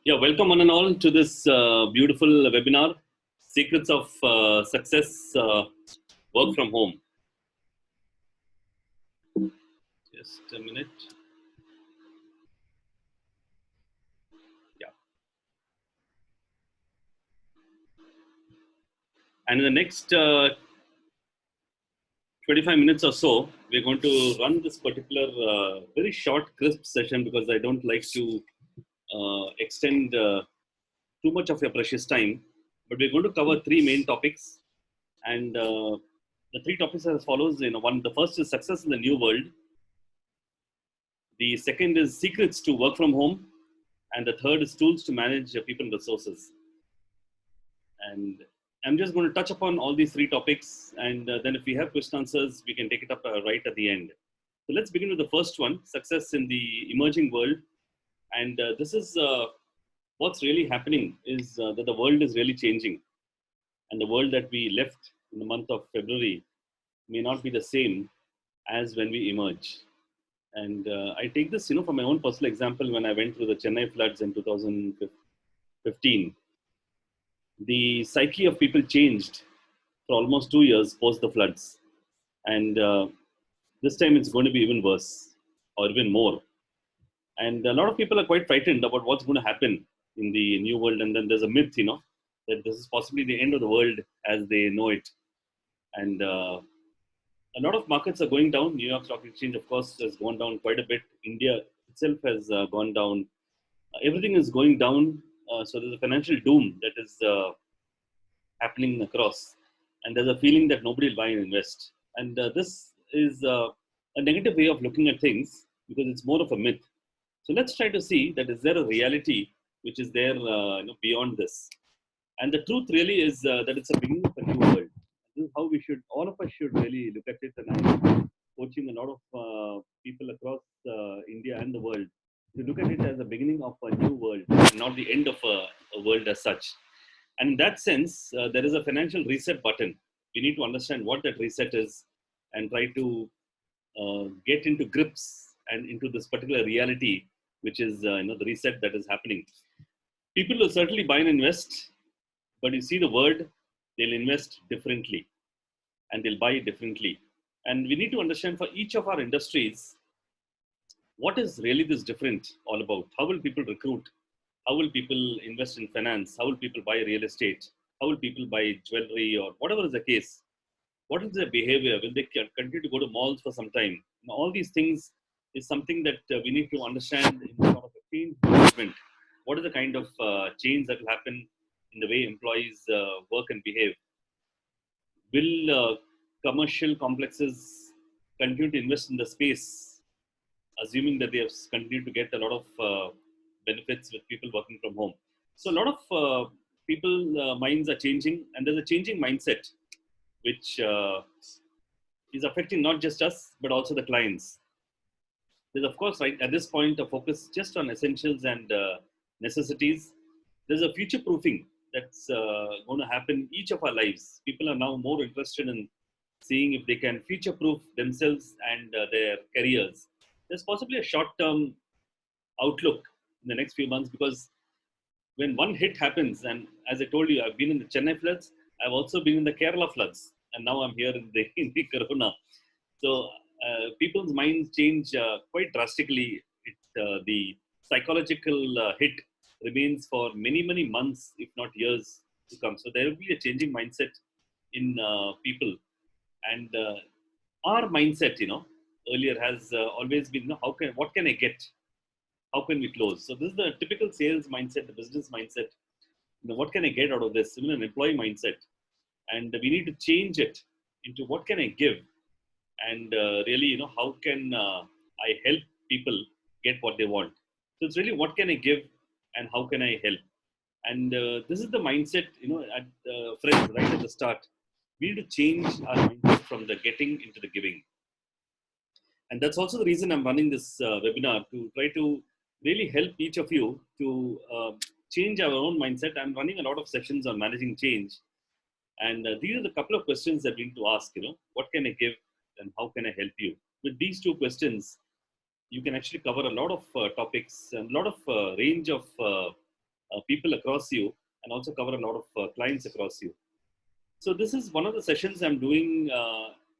Yeah, welcome one and all to this beautiful webinar, Secrets of Success Work from Home. Just a minute. Yeah. And in the next 25 minutes or so, we're going to run this particular very short, crisp session because I don't like to extend too much of your precious time. But we're going to cover three main topics. And the three topics are as follows. The first is success in the new world. The second is secrets to work from home. And the third is tools to manage people resources. And I'm just going to touch upon all these three topics. And then if we have question answers, we can take it up right at the end. So let's begin with the first one, success in the emerging world. And this is what's really happening is that the world is really changing. And the world that we left in the month of February may not be the same as when we emerge. And I take this, from my own personal example. When I went through the Chennai floods in 2015, the psyche of people changed for almost 2 years post the floods. And this time it's going to be even worse or even more. And a lot of people are quite frightened about what's going to happen in the new world. And then there's a myth, that this is possibly the end of the world as they know it. And a lot of markets are going down. New York Stock Exchange, of course, has gone down quite a bit. India itself has gone down. Everything is going down. So there's a financial doom that is happening across. And there's a feeling that nobody will buy and invest. And this is a negative way of looking at things because it's more of a myth. So let's try to see that is there a reality which is there beyond this. And the truth really is that it's a beginning of a new world. This is how all of us should really look at it. And I'm coaching a lot of people across India and the world to look at it as the beginning of a new world, and not the end of a world as such. And in that sense, there is a financial reset button. We need to understand what that reset is and try to get into grips and into this particular reality, which is the reset that is happening. People will certainly buy and invest, but you see the word, they'll invest differently and they'll buy differently. And we need to understand for each of our industries, what is really this different all about? How will people recruit? How will people invest in finance? How will people buy real estate? How will people buy jewelry or whatever is the case? What is their behavior? Will they continue to go to malls for some time? All these things is something that we need to understand in sort of a change management. What is the kind of change that will happen in the way employees work and behave? Will commercial complexes continue to invest in the space, assuming that they have continued to get a lot of benefits with people working from home? So a lot of people minds are changing, and there's a changing mindset which is affecting not just us but also the clients. There's of course right at this point a focus just on essentials and necessities. There's a future proofing that's going to happen in each of our lives. People are now more interested in seeing if they can future proof themselves and their careers. There's possibly a short term outlook in the next few months, because when one hit happens, and as I told you, I've been in the Chennai floods, I've also been in the Kerala floods, and now I'm here in the Corona. So people's minds change quite drastically. The psychological hit remains for many, many months, if not years to come. So there will be a changing mindset in people. And our mindset, earlier has always been, what can I get? How can we close? So this is the typical sales mindset, the business mindset. What can I get out of this? Even an employee mindset. And we need to change it into what can I give? And really, how can I help people get what they want? So it's really what can I give and how can I help? And this is the mindset, at friends, right at the start. We need to change our mindset from the getting into the giving. And that's also the reason I'm running this webinar, to try to really help each of you to change our own mindset. I'm running a lot of sessions on managing change. And these are the couple of questions that we need to ask, what can I give and how can I help you? With these two questions, you can actually cover a lot of topics and a lot of range of people across you and also cover a lot of clients across you. So this is one of the sessions I'm doing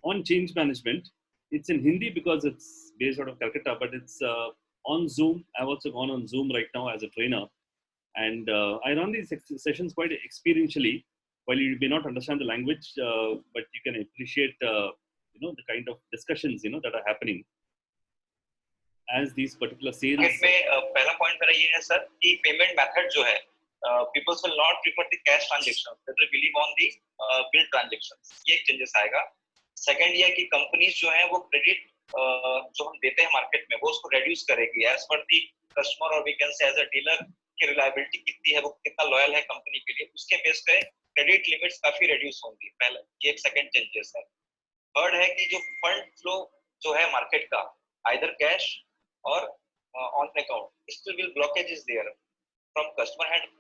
on change management. It's in Hindi because it's based out of Calcutta, but it's on Zoom. I've also gone on Zoom right now as a trainer, and I run these sessions quite experientially. While you may not understand the language, but you can appreciate, the kind of discussions that are happening as these particular sales. Market में पहला point मेरा ये है sir कि payment method जो है peoples will not prefer the cash transaction, they will believe on the bill transactions. ये changes आएगा. सेकंड ये कि कंपनीज जो है वो क्रेडिट जो हम देते हैं मार्केट में वो उसको रिड्यूस करेगी एज पर द कस्टमर, और we can say as a dealer की रिलायबिलिटी कितनी है, वो कितना लॉयल है कंपनी के लिए, उसके बेस पे क्रेडिट लिमिट्स काफी रिड्यूस होंगी. पहला ये एक सेकंड चेंजेस है. थर्ड है कि जो फंड फ्लो जो है मार्केट का either cash or on account, still will blockage is there from customer hand.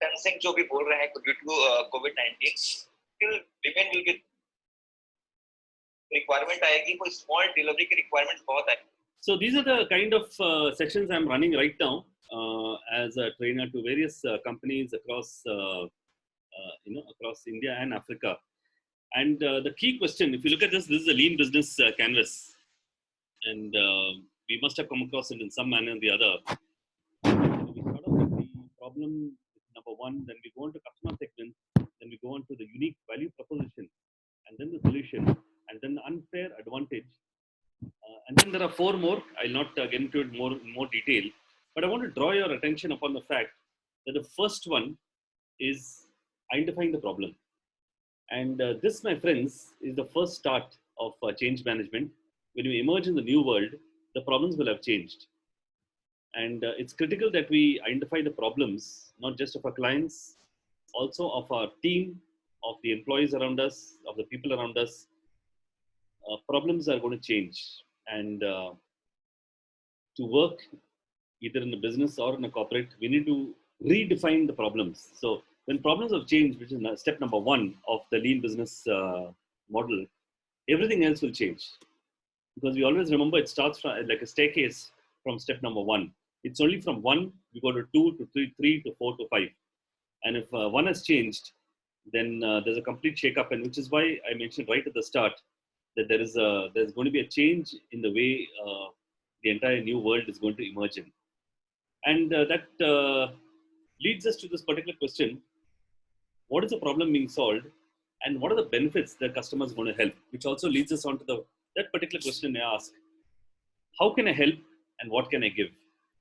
Sensing जो भी बोल रहे हैं due to COVID-19, still demand will be requirement आएगी, कोई small delivery की requirement बहुत है. So these are the kind of sessions I'm running right now as a trainer to various companies across across India and Africa. And the key question, if you look at this is a lean business canvas. And we must have come across it in some manner or the other. We start off with the problem, number one, then we go on to customer segments, then we go on to the unique value proposition, and then the solution, and then the unfair advantage. And then there are four more. I'll not get into it in more detail, but I want to draw your attention upon the fact that the first one is identifying the problem. And this, my friends, is the first start of change management. When you emerge in the new world, the problems will have changed. And it's critical that we identify the problems, not just of our clients, also of our team, of the employees around us, of the people around us. Problems are going to change. And to work either in a business or in a corporate, we need to redefine the problems. So when problems have changed, which is step number one of the lean business model, everything else will change. Because we always remember it starts from like a staircase from step number one. It's only from one, we go to 2 to 3, 3 to 4 to 5. And if one has changed, then there's a complete shake-up, and which is why I mentioned right at the start that there's going to be a change in the way the entire new world is going to emerge in. And that leads us to this particular question: what is the problem being solved, and what are the benefits that customers are going to help? Which also leads us on to that particular question I ask: how can I help, and what can I give?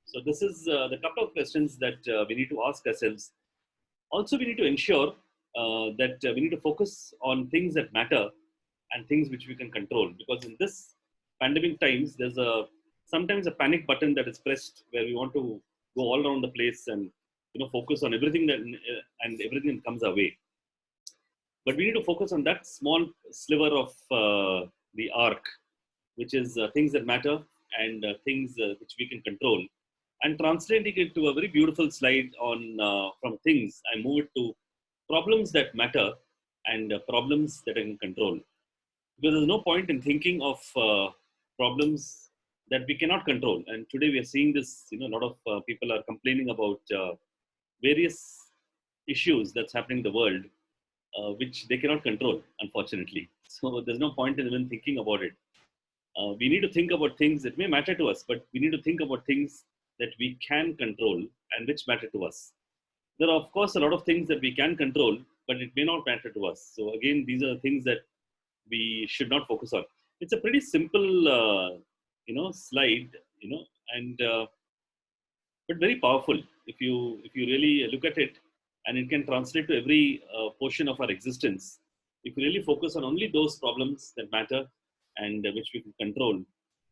So this is the couple of questions that we need to ask ourselves. Also, we need to ensure that we need to focus on things that matter and things which we can control. Because in this pandemic times, there's sometimes a panic button that is pressed where we want to go all around the place and focus on everything and everything that comes our way. But we need to focus on that small sliver of the arc, which is things that matter and things which we can control, and translating it to a very beautiful slide on from things. I move it to problems that matter and problems that I can control. Because there's no point in thinking of problems that we cannot control. And today we are seeing this, a lot of people are complaining about various issues that's happening in the world, which they cannot control, unfortunately. So there's no point in even thinking about it. We need to think about things that may matter to us, but we need to think about things that we can control and which matter to us. There are, of course, a lot of things that we can control, but it may not matter to us. So again, these are the things that we should not focus on. It's a pretty simple, slide, and but very powerful if you really look at it, and it can translate to every portion of our existence. If we really focus on only those problems that matter and which we can control,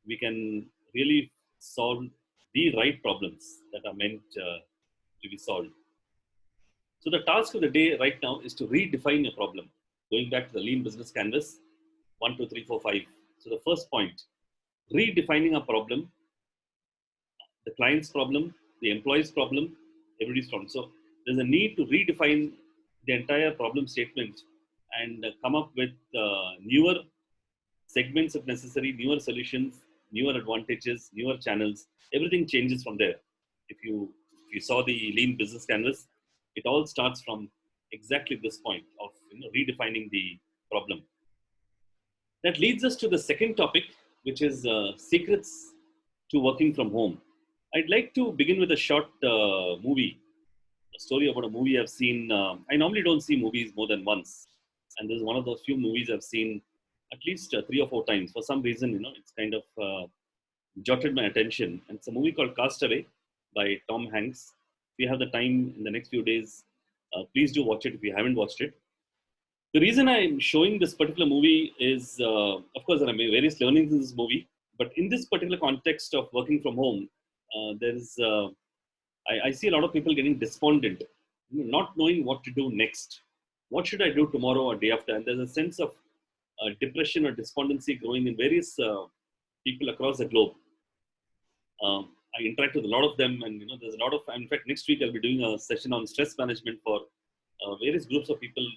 we can really solve the right problems that are meant to be solved. So the task of the day right now is to redefine a problem. Going back to the lean business canvas, 1, 2, 3, 4, 5. So the first point, redefining a problem, the client's problem, the employee's problem, everybody's problem. So there's a need to redefine the entire problem statement and come up with newer segments if necessary, newer solutions, newer advantages, newer channels. Everything changes from there if you if you saw the lean business canvas, it all starts from exactly this point of redefining the problem. That leads us to the second topic, which is secrets to working from home. I'd like to begin with a short movie, a story about a movie I've seen. I normally don't see movies more than once, and this is one of those few movies I've seen at least 3 or 4 times. For some reason, it's kind of jotted my attention. And it's a movie called Castaway by Tom Hanks. If you have the time in the next few days, please do watch it if you haven't watched it. The reason I'm showing this particular movie is, of course, there are various learnings in this movie, but in this particular context of working from home, I see a lot of people getting despondent, not knowing what to do next. What should I do tomorrow or day after? And there's a sense of depression or despondency growing in various people across the globe. I interact with a lot of them, and there's a lot of. In fact, next week I'll be doing a session on stress management for various groups of people,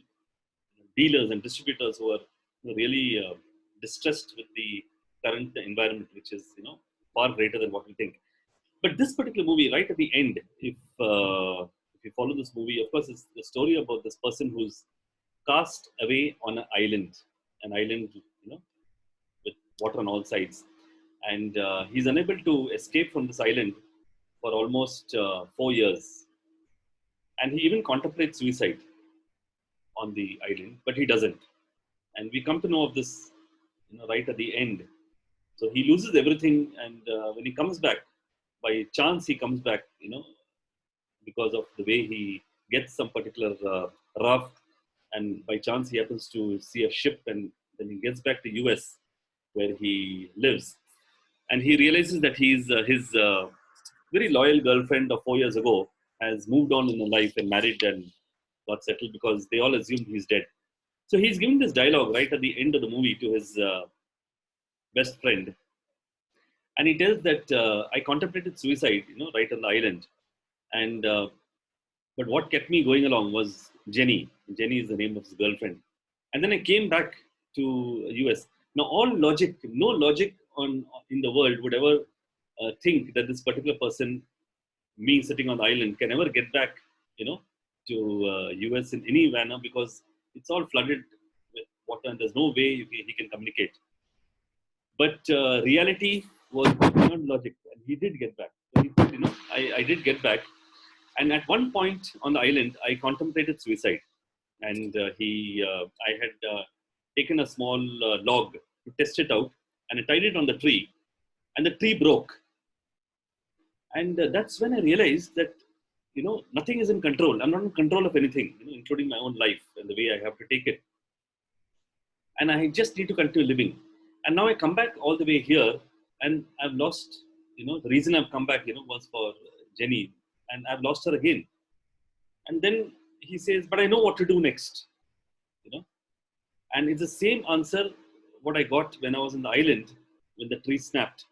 dealers and distributors who are really distressed with the current environment, which is far greater than what we think. But this particular movie, right at the end, if you follow this movie, of course, it's the story about this person who's cast away on an island, with water on all sides, and he's unable to escape from this island for almost 4 years, and he even contemplates suicide on the island, but he doesn't. And we come to know of this, right at the end. So he loses everything, and when he comes back, by chance he comes back, because of the way he gets some particular raft, and by chance he happens to see a ship, and then he gets back to US where he lives, and he realizes that his very loyal girlfriend of 4 years ago has moved on in her life and married and got settled, because they all assumed he's dead. So he's giving this dialogue right at the end of the movie to his best friend, and he tells that I contemplated suicide, right on the island, and but what kept me going along was Jenny. Jenny is the name of his girlfriend, and then I came back to US. Now, no logic in the world would ever think that this particular person, me sitting on the island, can ever get back, to US in any manner, because it's all flooded with water and there's no way he can communicate. But reality was beyond logic, and he did get back. So he said, I did get back. And at one point on the island, I contemplated suicide. And I had taken a small log to test it out, and I tied it on the tree, and the tree broke. And that's when I realized that, nothing is in control. I'm not in control of anything, including my own life and the way I have to take it. And I just need to continue living. And now I come back all the way here, and I've lost, the reason I've come back, was for Jenny, and I've lost her again. And then he says, but I know what to do next, and it's the same answer what I got when I was in the island when the tree snapped.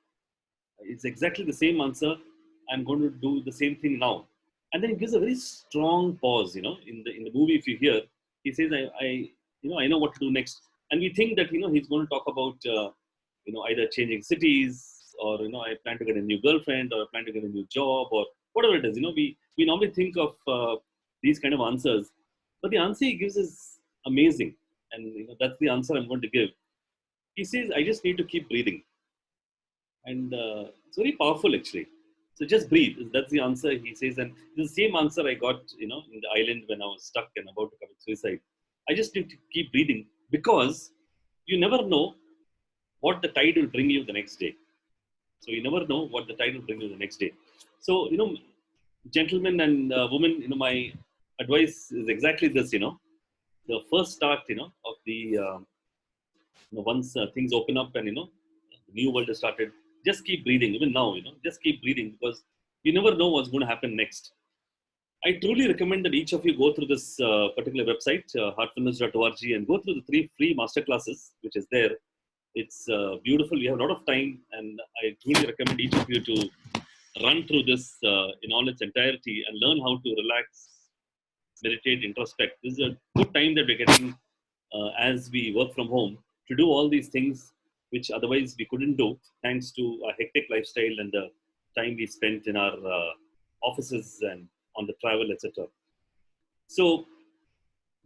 It's exactly the same answer. I'm going to do the same thing now. And then he gives a very strong pause, in the movie. If you hear, he says, I know what to do next. And we think that, he's going to talk about, either changing cities, or, I plan to get a new girlfriend, or I plan to get a new job, or whatever it is. We normally think of these kind of answers, but the answer he gives is amazing. And, that's the answer I'm going to give. He says, I just need to keep breathing. And it's very powerful, actually. So just breathe. That's the answer he says. And the same answer I got, in the island when I was stuck and about to commit suicide. I just need to keep breathing, because you never know what the tide will bring you the next day. So you never know what the tide will bring you the next day. So, gentlemen and women, my advice is exactly this, the first start, of the, once things open up and, the new world has started, just keep breathing. Even now, just keep breathing, because you never know what's going to happen next. I truly recommend that each of you go through this particular website, heartfulness.org, and go through the 3 free masterclasses, which is there. It's beautiful. We have a lot of time, and I truly recommend each of you to run through this in all its entirety and learn how to relax, meditate, introspect. This is a good time that we're getting as we work from home to do all these things which otherwise we couldn't do, thanks to a hectic lifestyle and the time we spent in our offices and on the travel, etc. So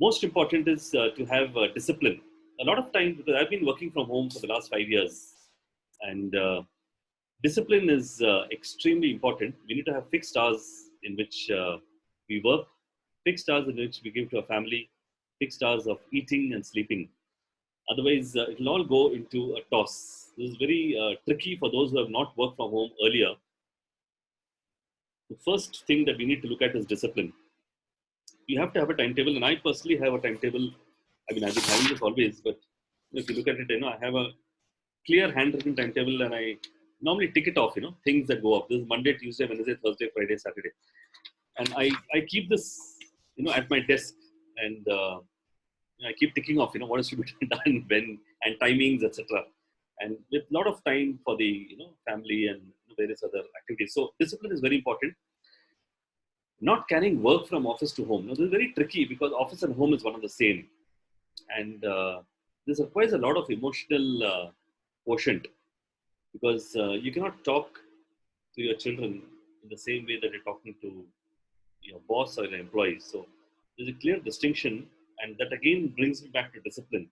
most important is to have discipline. A lot of times, because I've been working from home for the last 5 years, and discipline is extremely important. We need to have fixed hours in which we work, fixed hours in which we give to our family, fixed hours of eating and sleeping. Otherwise, it will all go into a toss. This is very tricky for those who have not worked from home earlier. The first thing that we need to look at is discipline. You have to have a timetable, and I personally have a timetable. I mean, I've been having this always, but if you look at it, I have a clear handwritten timetable, and I normally tick it off. Things that go up. This is Monday, Tuesday, Wednesday, Thursday, Friday, Saturday, and I keep this, at my desk, and I keep ticking off, what is to be done when, and timings, etc. And with a lot of time for the, family and various other activities. So discipline is very important. Not carrying work from office to home. Now, this is very tricky because office and home is one of the same. And this requires a lot of emotional quotient, because you cannot talk to your children in the same way that you're talking to your boss or your employees. So there's a clear distinction, and that again brings me back to discipline.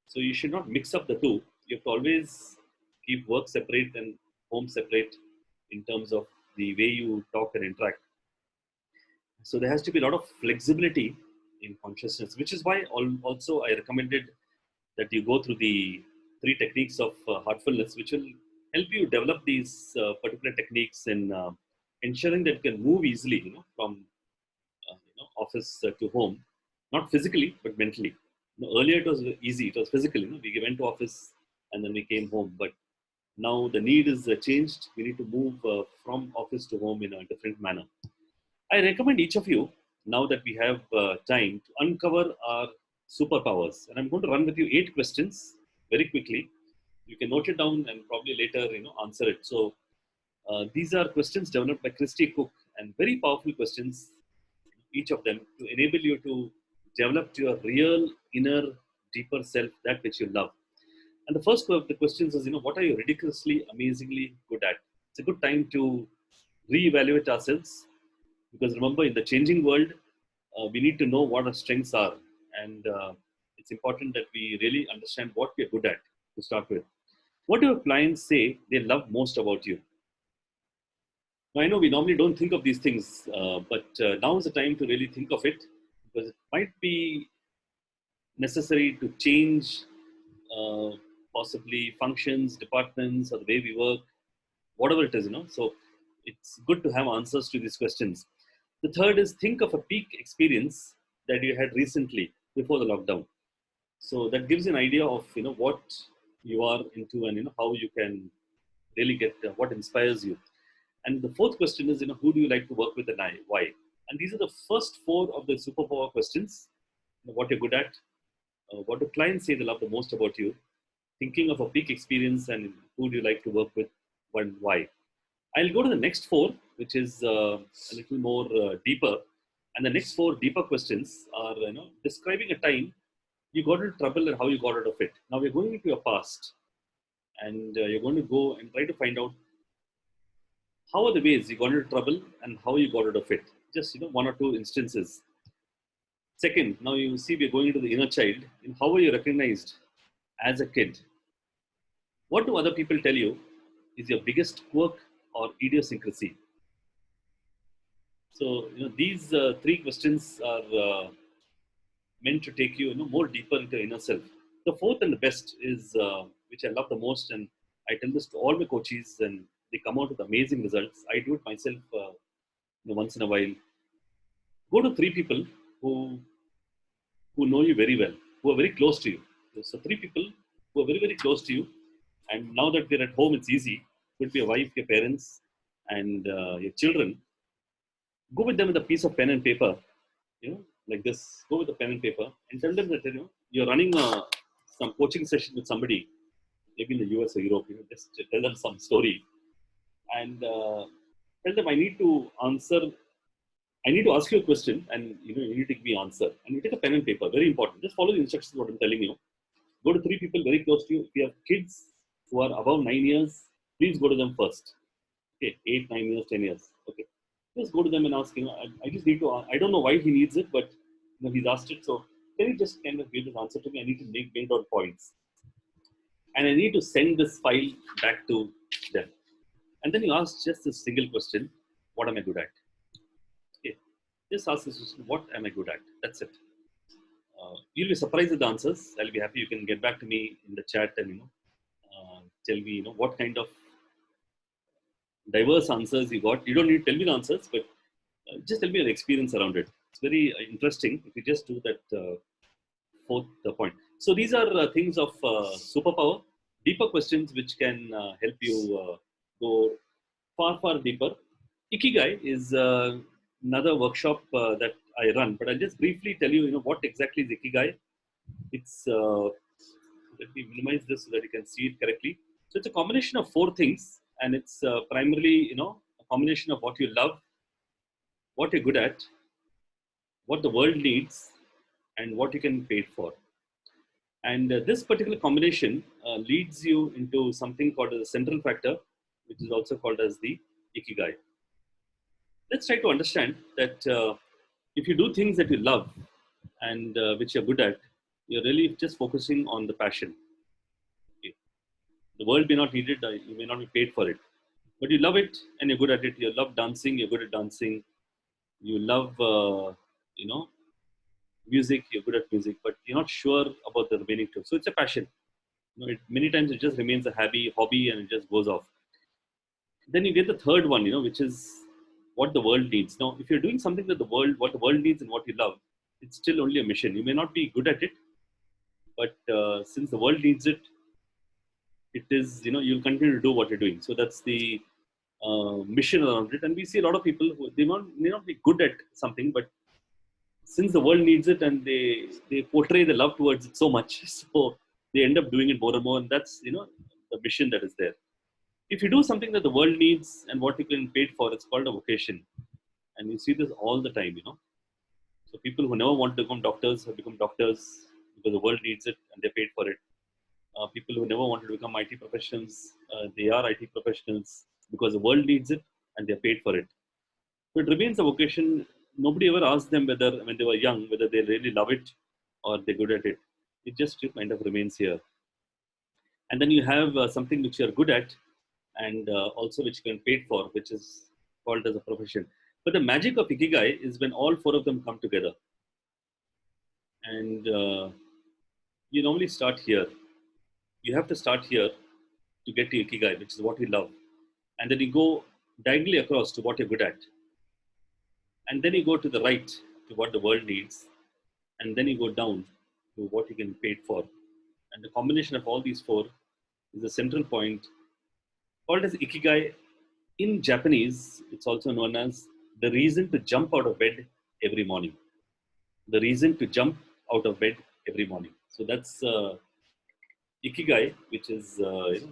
So you should not mix up the two. You have to always keep work separate and home separate in terms of the way you talk and interact. So there has to be a lot of flexibility in consciousness, which is why also I recommended that you go through the 3 techniques of heartfulness, which will help you develop these particular techniques in ensuring that you can move easily, from office to home, not physically but mentally. Earlier it was easy; it was physical. We went to office and then we came home, but now the need is changed. We need to move from office to home in a different manner. I recommend each of you, now that we have time, to uncover our superpowers. And I'm going to run with you 8 questions very quickly. You can note it down and probably later, answer it. So these are questions developed by Christy Cook, and very powerful questions, each of them, to enable you to develop your real inner, deeper self, that which you love. And the first of the questions is, what are you ridiculously, amazingly good at? It's a good time to reevaluate ourselves, because remember, in the changing world, we need to know what our strengths are. And it's important that we really understand what we're good at to start with. What do your clients say they love most about you? Now, I know we normally don't think of these things, but now is the time to really think of it, because it might be necessary to change uh, possibly functions, departments, or the way we work, whatever it is, So it's good to have answers to these questions. The third is, think of a peak experience that you had recently before the lockdown. So that gives you an idea of, what you are into, and, how you can really get what inspires you. And the fourth question is, who do you like to work with and why? And these are the first 4 of the superpower questions. What you're good at, what do clients say they love the most about you, thinking of a peak experience, and who do you like to work with and why. I'll go to the next 4, which is a little more deeper. And the next 4 deeper questions are, describing a time you got into trouble and how you got out of it. Now we're going into your past, and you're going to go and try to find out how are the ways you got into trouble and how you got out of it. Just 1 or 2 instances. Second, now you see we're going into the inner child. And how were you recognized as a kid? What do other people tell you is your biggest quirk or idiosyncrasy? So these 3 questions are meant to take you, more deeper into inner self. The fourth and the best is, which I love the most, and I tell this to all my coaches, and they come out with amazing results. I do it myself, once in a while. Go to 3 people who know you very well, who are very close to you. So 3 people who are very, very close to you, and now that they're at home, it's easy. Could be your wife, your parents, and your children. Go with them with a piece of pen and paper, like this. Go with a pen and paper and tell them that you're running some coaching session with somebody, maybe in the US or Europe. Just tell them some story, and tell them, I need to ask you a question, and you need to give me answer. And you take a pen and paper. Very important. Just follow the instructions what I'm telling you. Go to 3 people very close to you. If you have kids who are above 9 years, please go to them first. Okay, 8, 9 years, 10 years. Okay. Just go to them and ask, I just need to, I don't know why he needs it, but he's asked it. So can you just kind of give this answer to me? I need to make down points. And I need to send this file back to them. And then you ask just a single question, what am I good at? Okay. Just ask this question, what am I good at? That's it. You'll be surprised with the answers. I'll be happy. You can get back to me in the chat and, tell me, what kind of diverse answers you got. You don't need to tell me the answers, but just tell me your experience around it. It's very interesting if you just do that fourth point. So these are things of superpower, deeper questions which can help you go far, far deeper. Ikigai is another workshop that I run, but I'll just briefly tell you, what exactly is Ikigai. It's let me minimize this so that you can see it correctly. So it's a combination of four things, and it's primarily, a combination of what you love, what you're good at, what the world needs, and what you can pay for. And this particular combination leads you into something called a central factor, which is also called as the Ikigai. Let's try to understand that if you do things that you love and which you're good at, you're really just focusing on the passion. Okay. The world may not need it, you may not be paid for it, but you love it and you're good at it. You love dancing, you're good at dancing. You love, music, you're good at music, but you're not sure about the remaining two. So it's a passion. Many times it just remains a hobby, and it just goes off. Then you get the third one, which is what the world needs. Now, if you're doing something that what the world needs and what you love, it's still only a mission. You may not be good at it, but since the world needs it, it is, you'll continue to do what you're doing. So that's the mission around it. And we see a lot of people who may not be good at something, but since the world needs it and they portray the love towards it so much, so they end up doing it more and more. And that's, the mission that is there. If you do something that the world needs and what you can paid for, it's called a vocation. And you see this all the time, So people who never want to become doctors have become doctors because the world needs it and they paid for it. People who never wanted to become IT professionals, they are IT professionals because the world needs it and they're paid for it. So it remains a vocation. Nobody ever asked them whether, when they were young, whether they really love it or they're good at it. It just kind of remains here. And then you have something which you're good at and also which you can paid for, which is called as a profession. But the magic of Ikigai is when all four of them come together. And you normally start here. You have to start here to get to Ikigai, which is what you love. And then you go diagonally across to what you're good at. And then you go to the right to what the world needs. And then you go down to what you can paid for. And the combination of all these four is a central point called as Ikigai. In Japanese, it's also known as the reason to jump out of bed every morning. The reason to jump out of bed every morning. So that's Ikigai, which is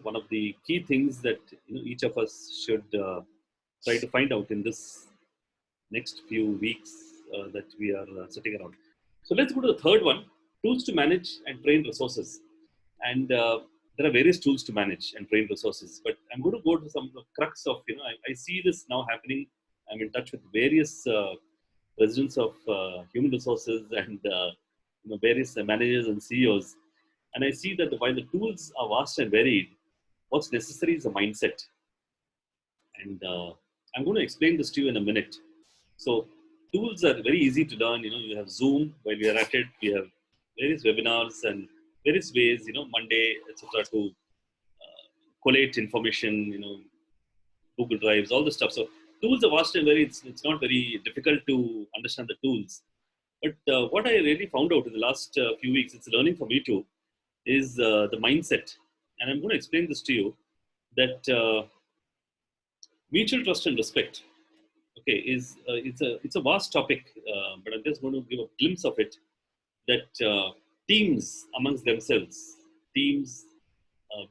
one of the key things that each of us should try to find out in this next few weeks that we are sitting around. So let's go to the third one: tools to manage and train resources. And there are various tools to manage and train resources, but I'm going to go to some of the crux of, I see this now happening. I'm in touch with various presidents of human resources and various managers and CEOs. And I see that while the tools are vast and varied, what's necessary is a mindset. And I'm going to explain this to you in a minute. So tools are very easy to learn. You have Zoom while we are at it. We have various webinars and various ways, Monday, etc., to collate information, Google Drives, all the stuff. So tools are vast and varied. It's not very difficult to understand the tools. But what I really found out in the last few weeks, it's learning for me too, is the mindset. And I'm going to explain this to you, that mutual trust and respect, okay, is it's a vast topic, but I'm just going to give a glimpse of it, that teams amongst themselves, teams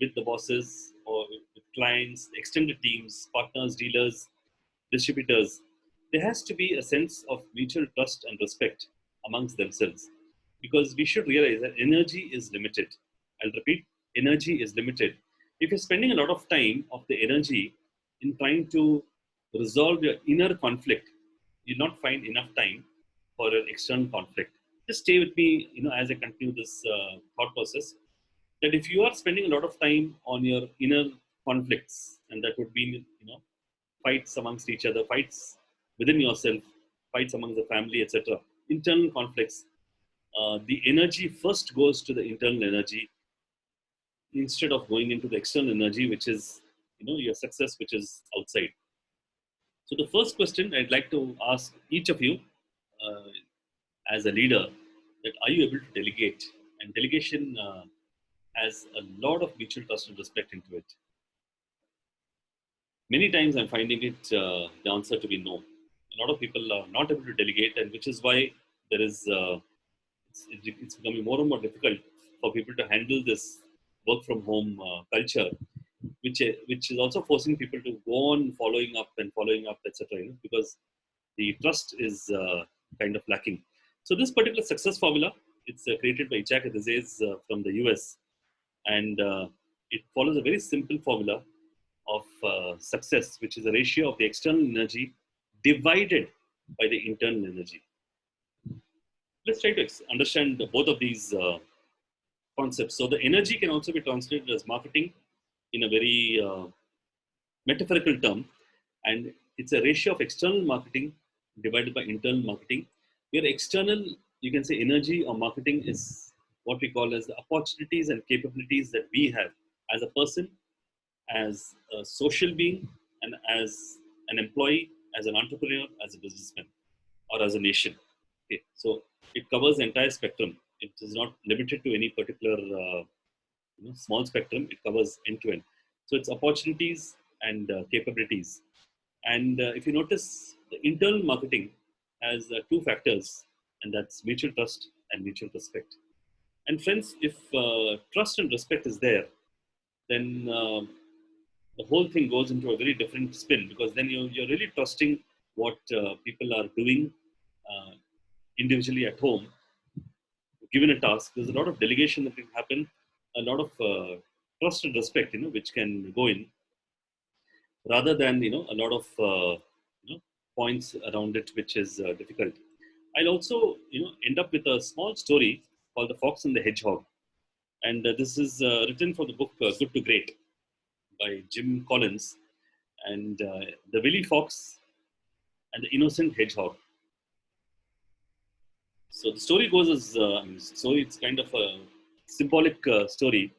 with the bosses or with clients, extended teams, partners, dealers, distributors, there has to be a sense of mutual trust and respect amongst themselves, because we should realize that energy is limited. I'll repeat, energy is limited. If you're spending a lot of time of the energy in trying to resolve your inner conflict, you'll not find enough time for an external conflict. Just stay with me, as I continue this thought process. That if you are spending a lot of time on your inner conflicts, and that would be, fights amongst each other, fights within yourself, fights among the family, etc., internal conflicts, the energy first goes to the internal energy instead of going into the external energy, which is, your success, which is outside. So the first question I'd like to ask each of you, uh, as a leader, that are you able to delegate? And delegation has a lot of mutual trust and respect into it. Many times I'm finding it, the answer to be no. A lot of people are not able to delegate, and which is why there is it's becoming more and more difficult for people to handle this work from home culture, which is also forcing people to go on following up, etc. Because the trust is kind of lacking. So this particular success formula, it's created by Jack Rizes from the US, and it follows a very simple formula of success, which is a ratio of the external energy divided by the internal energy. Let's try to understand both of these concepts. So the energy can also be translated as marketing in a very metaphorical term, and it's a ratio of external marketing divided by internal marketing. Where external, you can say, energy or marketing is what we call as the opportunities and capabilities that we have as a person, as a social being, and as an employee, as an entrepreneur, as a businessman, or as a nation. Okay, so it covers the entire spectrum. It is not limited to any particular small spectrum. It covers end to end. So it's opportunities and capabilities. And if you notice, the internal marketing has two factors, and that's mutual trust and mutual respect. And friends, if trust and respect is there, then the whole thing goes into a very different spin, because then you're really trusting what people are doing uh, individually at home, given a task. There's a lot of delegation that can happen, a lot of trust and respect, which can go in, rather than a lot of points around it, which is difficult. I'll also end up with a small story called The Fox and the Hedgehog, and this is written for the book Good to Great by Jim Collins, and the Willy Fox and the Innocent Hedgehog. So the story goes as so it's kind of a symbolic story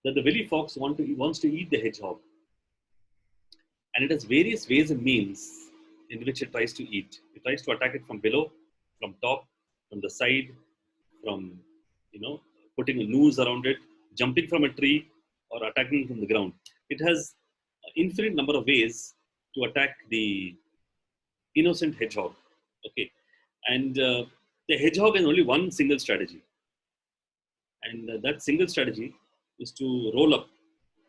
that the Willy Fox wants to eat the hedgehog, and it has various ways and means in which it tries to eat. It tries to attack it from below, from top, from the side, from putting a noose around it, jumping from a tree, or attacking from the ground. It has an infinite number of ways to attack the innocent hedgehog. Okay, and the hedgehog has only one single strategy, and that single strategy is to roll up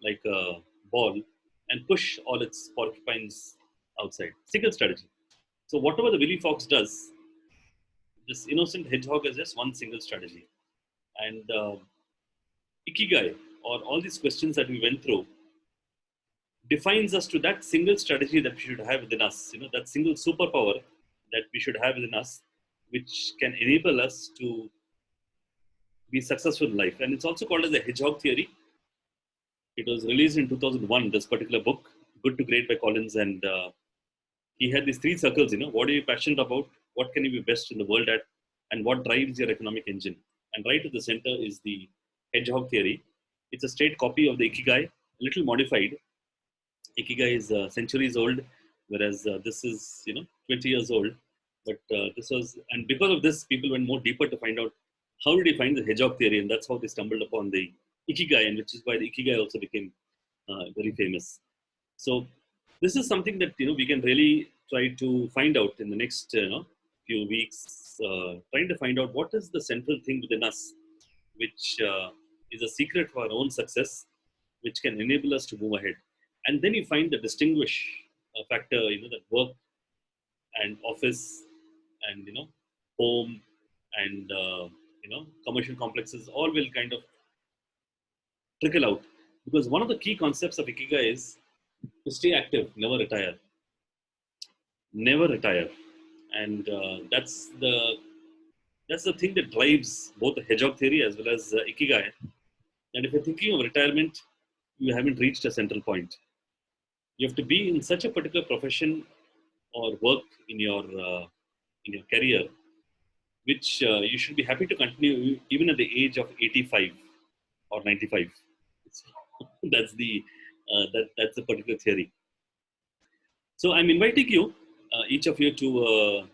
like a ball and push all its porcupines outside. Single strategy. So whatever the Willy Fox does, this innocent hedgehog has just one single strategy. And ikigai, or all these questions that we went through, defines us to that single strategy that we should have within us. That single superpower that we should have within us, which can enable us to be successful in life. And it's also called as the hedgehog theory. It was released in 2001, this particular book, Good to Great by Collins. And he had these three circles, what are you passionate about? What can you be best in the world at? And what drives your economic engine? And right at the center is the hedgehog theory. It's a straight copy of the Ikigai, a little modified. Ikigai is centuries old, whereas this is, 20 years old. But this was, and because of this, people went more deeper to find out how did he find the hedgehog theory, and that's how they stumbled upon the Ikigai, and which is why the Ikigai also became very famous. So this is something that we can really try to find out in the next few weeks, trying to find out what is the central thing within us, which is a secret for our own success, which can enable us to move ahead. And then you find the distinguish factor, that work and office and home and commercial complexes all will kind of trickle out, because one of the key concepts of Ikigai is to stay active, never retire. never retire, and that's the thing that drives both the hedgehog theory as well as ikigai. And if you're thinking of retirement, you haven't reached a central point. You have to be in such a particular profession or work in your career, which you should be happy to continue even at the age of 85 or 95. that's the that's the particular theory. So I'm inviting you, each of you, to a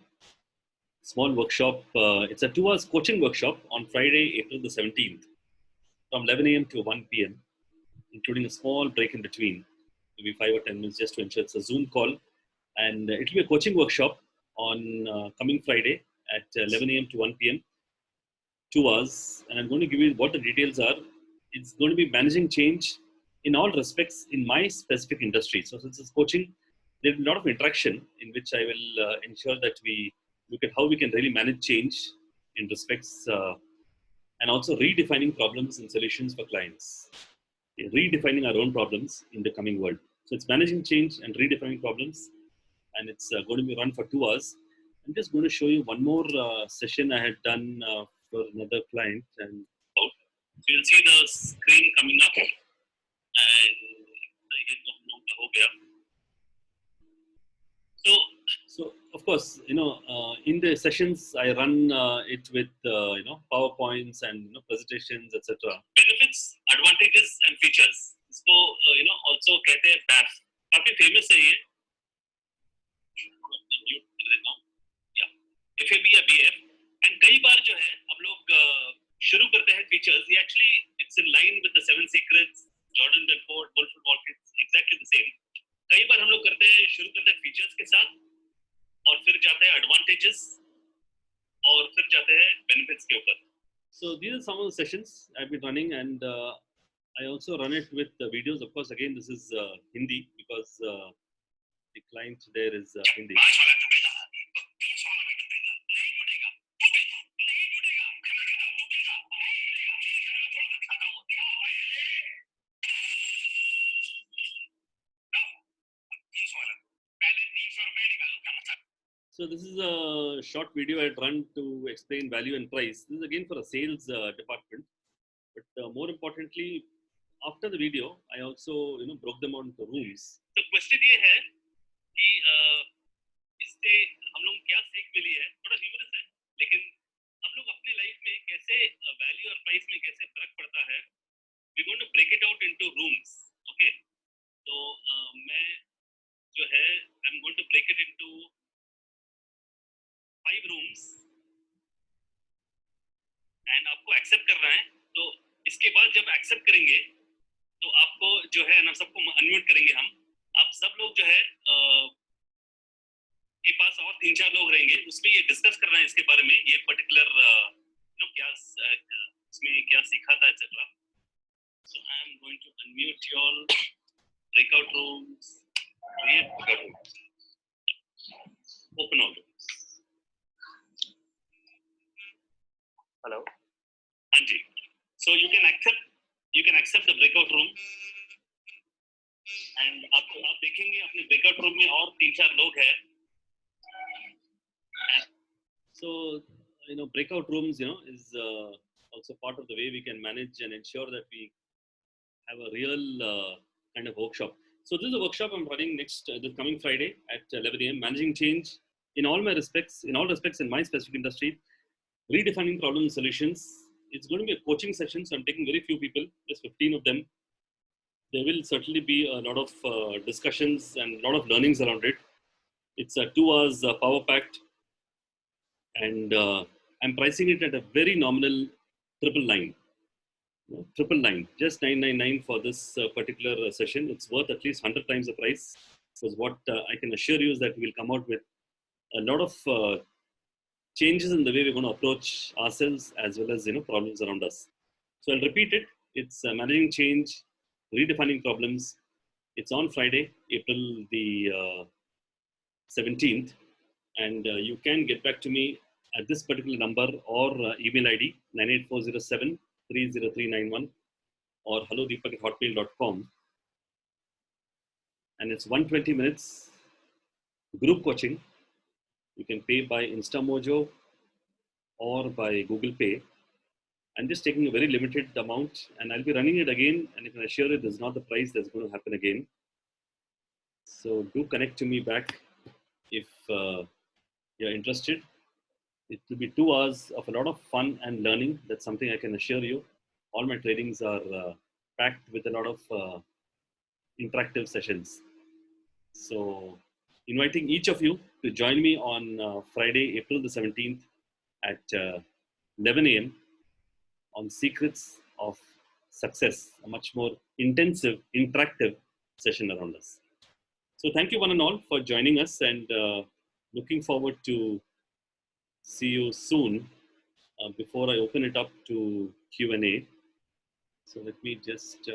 small workshop. It's a 2 hours coaching workshop on Friday, April the 17th, from 11 a.m. to 1 p.m., including a small break in between, maybe 5 or 10 minutes, just to ensure it's a Zoom call. And it will be a coaching workshop on coming Friday at 11 a.m. to 1 p.m., 2 hours. And I'm going to give you what the details are. It's going to be managing change in all respects in my specific industry. So since it's coaching, there'll be a lot of interaction in which I will ensure that we look at how we can really manage change in respects, and also redefining problems and solutions for clients, redefining our own problems in the coming world. So it's managing change and redefining problems, and it's going to be run for 2 hours. I'm just going to show you one more session I had done for another client, and so you'll see the screen coming up, and so of course, in the sessions I run it with PowerPoints and presentations, etc. Benefits, advantages, and features. इसको also कहते हैं BAF. काफी famous है ये. Yeah. FAB या BF. And कई बार जो है हम लोग शुरू करते हैं features. ये actually it's in line with the 7 secrets, Jordan Belfort, Wolf of Wall Street, exactly the same. कई बार हम लोग शुरू करते हैं features के साथ, और फिर जाते हैं advantages, और फिर जाते हैं benefits के ऊपर. So these are some of the sessions I've been running, and I also run it with videos. Of course, again, this is Hindi because the client there is Hindi. So this is a short video I run to explain value and price. This is again for a sales department, but more importantly, after the video, I also broke them on to rooms. The question ये है कि इससे हम लोग क्या सीख मिली है, थोड़ा humorous है, लेकिन हम लोग अपनी लाइफ में कैसे वैल्यू और प्राइस में कैसे फर्क पड़ता है. We're going to break it out into rooms. Okay. तो मैं जो है I'm going to break it into 5 rooms, and आपको एक्सेप्ट करना है. तो इसके बाद जब एक्सेप्ट करेंगे तो आपको जो है ना, सबको अनम्यूट करेंगे हम. आप सब लोग जो है के पास और 3-4 लोग रहेंगे, उसमें ये डिस्कस करना है इसके बारे में, ये पर्टिकुलर क्या इसमें क्या सीखा था etcetera. So I am going to unmute you all. Breakout rooms, create breakout rooms, open all. Hello. Anji. So you can accept the breakout room, and आप देखेंगे अपने breakout room में और 3-4 लोग हैं. So breakout rooms is also part of the way we can manage and ensure that we have a real kind of workshop. So this is a workshop I'm running this coming Friday at 11 a.m. Managing change in all respects in my specific industry. Redefining problem solutions. It's going to be a coaching session, so I'm taking very few people, just 15 of them. There will certainly be a lot of discussions and a lot of learnings around it. It's 2 hours power packed, and I'm pricing it at a very nominal 999, just 999 for this particular session. It's worth at least 100 times the price, because what I can assure you is that we'll come out with a lot of changes in the way we're going to approach ourselves as well as problems around us. So I'll repeat it. It's managing change, redefining problems. It's on Friday, April the 17th, and you can get back to me at this particular number or email ID 98407 30391 or hellodeepak@hotmail.com. And it's 120 minutes group coaching. You can pay by InstaMojo or by Google Pay. I'm just taking a very limited amount, and I'll be running it again. And I can assure you, this is not the price that's going to happen again. So do connect to me back if you're interested. It will be 2 hours of a lot of fun and learning. That's something I can assure you. All my trainings are packed with a lot of interactive sessions. So, inviting each of you to join me on Friday, April the 17th at 11 a.m. on Secrets of Success, a much more intensive, interactive session around us. So, thank you one and all for joining us, and looking forward to see you soon. Before I open it up to Q&A, so let me just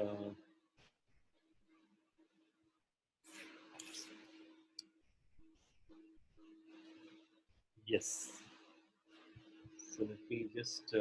yes. So let me just